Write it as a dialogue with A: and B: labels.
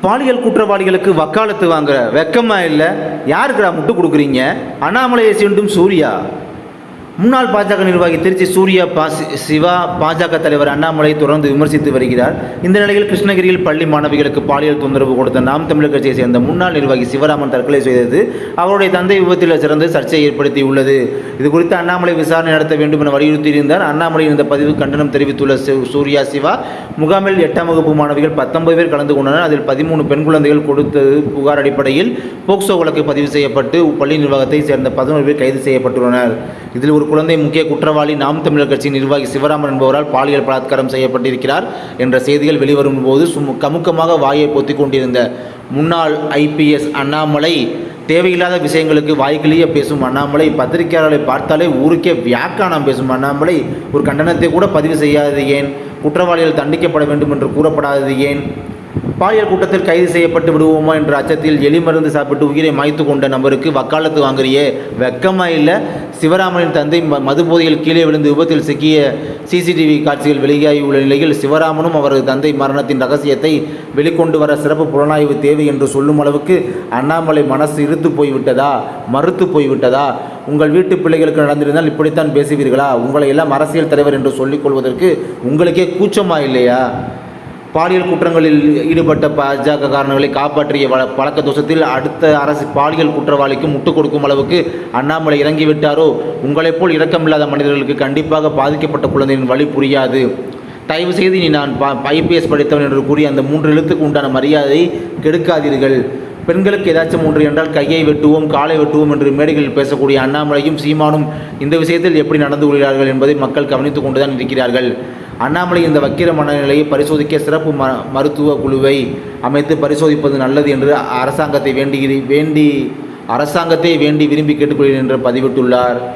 A: பாலியல் குற்றவாளிகளுக்கு வக்காலத்து வாங்குற வெக்கமா இல்லை? யாருக்குடா முட்டு கொடுக்குறீங்க? அண்ணாமலையை சீண்டும் சூர்யா. முன்னாள் பாஜக நிர்வாகி திருச்சி சூர்யா சிவா பாஜக தலைவர் அண்ணாமலை தொடர்ந்து விமர்சித்து வருகிறார். இந்த நிலையில் கிருஷ்ணகிரியில் பள்ளி மாணவிகளுக்கு பாலியல் தொந்தரவு கொடுத்த நாம் தமிழர் கட்சியை சேர்ந்த முன்னாள் நிர்வாகி சிவராமன் தற்கொலை செய்தது அவருடைய தந்தை விபத்தில் சிறந்து சர்ச்சையை ஏற்படுத்தியுள்ளது. இதுகுறித்து அண்ணாமலை விசாரணை நடத்த வேண்டும் என வலியுறுத்தியிருந்தார். அண்ணாமலையின் இந்த பதிவு கண்டனம் தெரிவித்துள்ள சூர்யா சிவா, முகாமில் 8ஆம் வகுப்பு மாணவிகள் 19 பேர் கலந்து கொண்டனர். அதில் 13 பெண் குழந்தைகள் கொடுத்தது புகார் அடிப்படையில் போக்சோ வழக்கு பதிவு செய்யப்பட்டு பள்ளி நிர்வாகத்தை சேர்ந்த 11 பேர் கைது செய்யப்பட்டுள்ளனர். இதில் ஒரு குழந்தை முக்கிய குற்றவாளி நாம் தமிழர் கட்சி நிர்வாகி சிவராமன் என்பவரால் பாலியல் பலாத்காரம் செய்யப்பட்டிருக்கிறார் என்ற செய்திகள் வெளிவரும் போது கமுக்கமாக வாயை பொத்திக் கொண்டிருந்த முன்னாள் IPS அண்ணாமலை, தேவையில்லாத விஷயங்களுக்கு வாய்க்கிலேயே பேசும் அண்ணாமலை, பத்திரிகையாளர்களை பார்த்தாலே ஊருக்கே வியாக்கானம் பேசும் அண்ணாமலை ஒரு கண்டனத்தை கூட பதிவு செய்யாதது ஏன்? குற்றவாளிகள் தண்டிக்கப்பட வேண்டும் என்று கூறப்படாதது ஏன்? பாலியல் கூட்டத்தில் கைது செய்யப்பட்டு விடுவோமா என்ற அச்சத்தில் எலி மருந்து சாப்பிட்டு உயிரை மாய்த்து கொண்ட நபருக்கு வக்காலத்து வாங்குறியே, வெக்கமா இல்லை? சிவராமனின் தந்தை மதுபோதையில் கீழே விழுந்து விபத்தில் சிக்கிய CCTV காட்சிகள் வெளியாகியுள்ள நிலையில் சிவராமனும் அவரது தந்தை மரணத்தின் ரகசியத்தை வெளிக்கொண்டு வர சிறப்பு புலனாய்வு தேவை என்று சொல்லும் அளவுக்கு அண்ணாமலை மனசு இருத்து போய்விட்டதா, மறுத்து போய்விட்டதா? உங்கள் வீட்டு பிள்ளைகளுக்கு நடந்திருந்தால் இப்படித்தான் பேசுவீர்களா? உங்களை எல்லாம் அரசியல் தலைவர் என்று சொல்லிக் கொள்வதற்கு உங்களுக்கே கூச்சமா இல்லையா? பாலியல் குற்றங்களில் ஈடுபட்ட பாஜக காரணங்களை காப்பாற்றிய பழக்க தோஷத்தில் அடுத்த அரசு பாலியல் குற்றவாளிக்கு முட்டுக் கொடுக்கும் அளவுக்கு அண்ணாமலை இறங்கிவிட்டாரோ? உங்களைப் போல் இரக்கமில்லாத மனிதர்களுக்கு கண்டிப்பாக பாதிக்கப்பட்ட குழந்தையின் வழி புரியாது. தயவு செய்து நீ நான் IPS படித்தவன் என்று கூறி அந்த 3 எழுத்துக்கு உண்டான மரியாதை கெடுக்காதீர்கள். பெண்களுக்கு ஏதாச்சும் ஒன்று என்றால் கையை வெட்டுவோம், காலை வெட்டுவோம் என்று மேடைகளில் பேசக்கூடிய அண்ணாமலையும் சீமானும் இந்த விஷயத்தில் எப்படி நடந்து கொள்கிறார்கள் என்பதை மக்கள் கவனித்துக் கொண்டுதான் இருக்கிறார்கள். அண்ணாமலை இந்த வக்கிர மனநிலையை பரிசோதிக்க சிறப்பு மருத்துவ குழுவை அமைத்து பரிசோதிப்பது நல்லது என்று அரசாங்கத்தை வேண்டி விரும்பி கேட்டுக்கொள்கிறேன் என்று பதிவிட்டுள்ளார்.